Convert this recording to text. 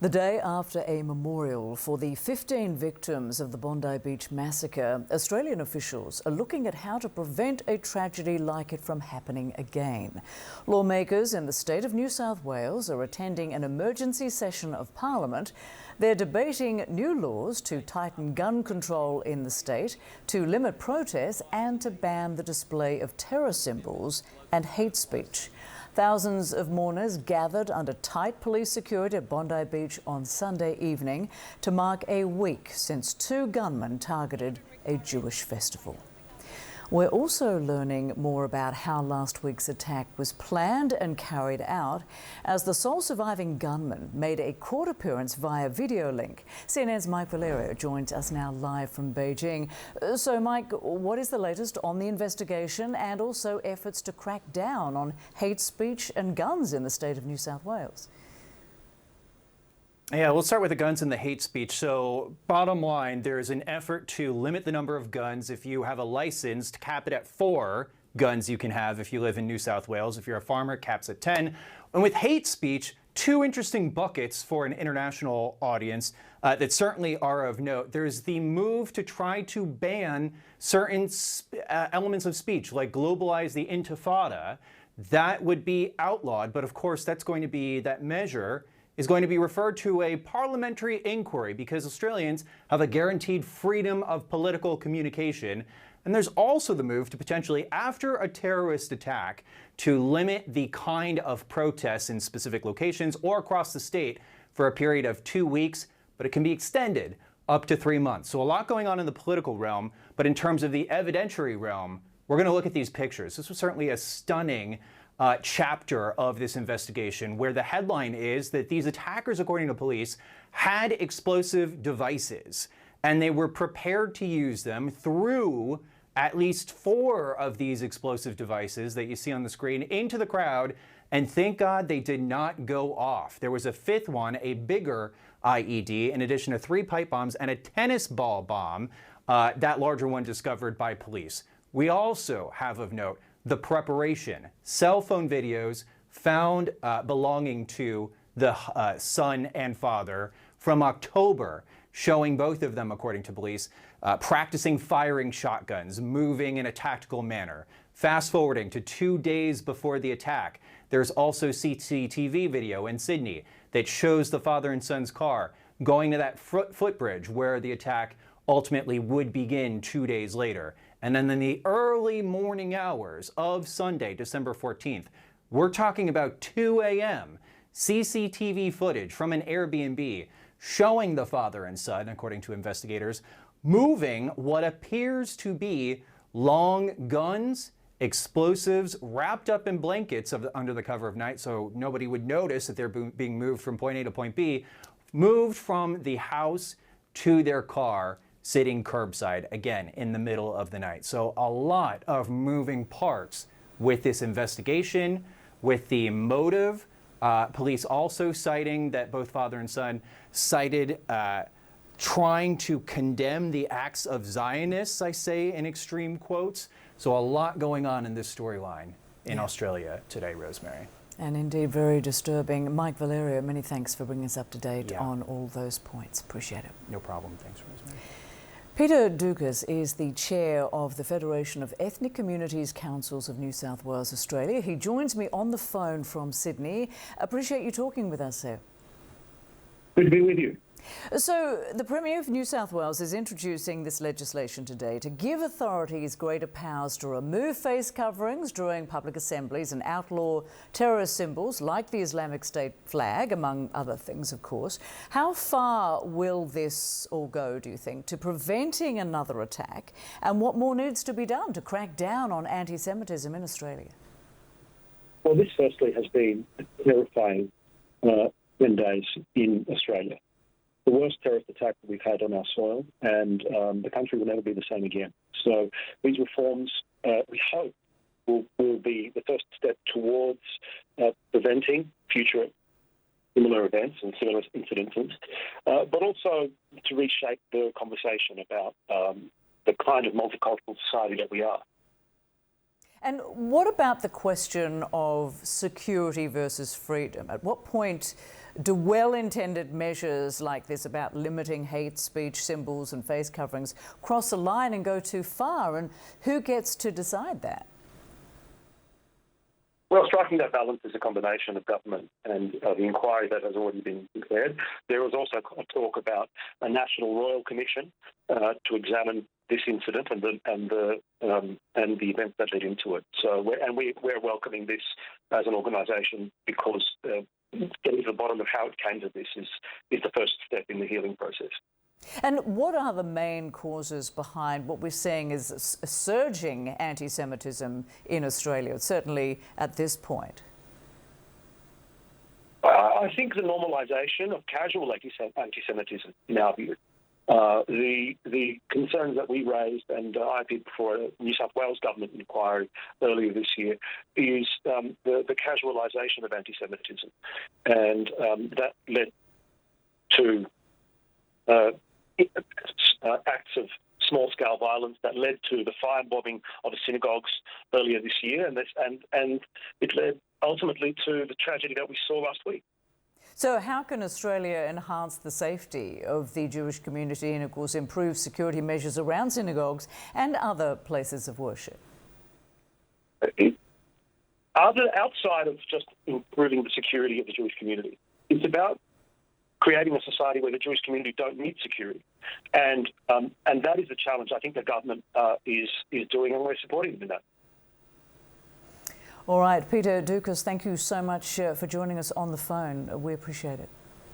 The day after a memorial for the 15 victims of the Bondi Beach massacre, Australian officials are looking at how to prevent a tragedy like it from happening again. Lawmakers in the state of New South Wales are attending an emergency session of Parliament. They're debating new laws to tighten gun control in the state, to limit protests and to ban the display of terror symbols and hate speech. Thousands of mourners gathered under tight police security at Bondi Beach on Sunday evening to mark a week since two gunmen targeted a Jewish festival. We're also learning more about how last week's attack was planned and carried out as the sole surviving gunman made a court appearance via video link. CNN's Mike Valerio joins us now live from Beijing. So, Mike, what is the latest on the investigation and also efforts to crack down on hate speech and guns in the state of New South Wales? Yeah, we'll start with the guns and the hate speech. So bottom line, there's an effort to limit the number of guns. If you have a license, to cap it at 4 guns you can have if you live in New South Wales. If you're a farmer, it caps at 10. And with hate speech, 2 interesting buckets for an international audience that certainly are of note. There's the move to try to ban certain elements of speech, like globalize the Intifada. That would be outlawed, but of course that's going to be, that measure is going to be referred to a parliamentary inquiry because Australians have a guaranteed freedom of political communication. And there's also the move to potentially, after a terrorist attack, to limit the kind of protests in specific locations or across the state for a period of 2 weeks, but it can be extended up to 3 months. So a lot going on in the political realm, but in terms of the evidentiary realm, we're going to look at these pictures. This was certainly a stunning chapter of this investigation where the headline is that these attackers, according to police, had explosive devices and they were prepared to use them through at least 4 of these explosive devices that you see on the screen into the crowd, and thank God they did not go off. There was a 5th one, a bigger IED, in addition to 3 pipe bombs and a tennis ball bomb, that larger one discovered by police. We also have of note the preparation, cell phone videos found belonging to the son and father from October, showing both of them, according to police, practicing firing shotguns, moving in a tactical manner. Fast forwarding to 2 days before the attack, there's also CCTV video in Sydney that shows the father and son's car going to that footbridge where the attack ultimately would begin 2 days later. And then in the early morning hours of Sunday, December 14th, we're talking about 2 a.m., CCTV footage from an Airbnb showing the father and son, according to investigators, moving what appears to be long guns, explosives wrapped up in blankets under the cover of night so nobody would notice that they're being moved from point A to point B, moved from the house to their car, sitting curbside, again, in the middle of the night. So a lot of moving parts with this investigation, with the motive. Police also citing that both father and son cited trying to condemn the acts of Zionists, I say in extreme quotes. So a lot going on in this storyline in Australia today, Rosemary. And indeed, very disturbing. Mike Valerio, many thanks for bringing us up to date on all those points. Appreciate it. No problem. Thanks, Rosemary. Peter Doukas is the chair of the Federation of Ethnic Communities Councils of New South Wales, Australia. He joins me on the phone from Sydney. Appreciate you talking with us, sir. Good to be with you. So, the Premier of New South Wales is introducing this legislation today to give authorities greater powers to remove face coverings during public assemblies and outlaw terrorist symbols like the Islamic State flag, among other things, of course. How far will this all go, do you think, to preventing another attack? And what more needs to be done to crack down on anti-Semitism in Australia? Well, this firstly has been a terrifying 10 days in Australia. The worst terrorist attack that we've had on our soil, and the country will never be the same again. So these reforms, we hope, will be the first step towards preventing future similar events and similar incidents, but also to reshape the conversation about the kind of multicultural society that we are. And what about the question of security versus freedom? At what point do well-intended measures like this about limiting hate speech, symbols and face coverings cross a line and go too far? And who gets to decide that? Well, striking that balance is a combination of government and the inquiry that has already been declared. There was also a talk about a national royal commission to examine this incident and the events that led into it. So, we're welcoming this as an organisation because getting to the bottom of how it came to this is the first step in the healing process. And what are the main causes behind what we're seeing is a surging anti-Semitism in Australia, certainly at this point? I think the normalisation of casual anti-Semitism, in our view. The concerns that we raised, and I did for a New South Wales government inquiry earlier this year, is the casualisation of anti-Semitism. And that led to acts of small-scale violence that led to the firebombing of the synagogues earlier this year, and it led ultimately to the tragedy that we saw last week. So how can Australia enhance the safety of the Jewish community and, of course, improve security measures around synagogues and other places of worship? Outside of just improving the security of the Jewish community, it's about creating a society where the Jewish community don't need security. And that is the challenge I think the government is doing, and we're supporting them in that. All right, Peter Doukas, thank you so much for joining us on the phone. We appreciate it.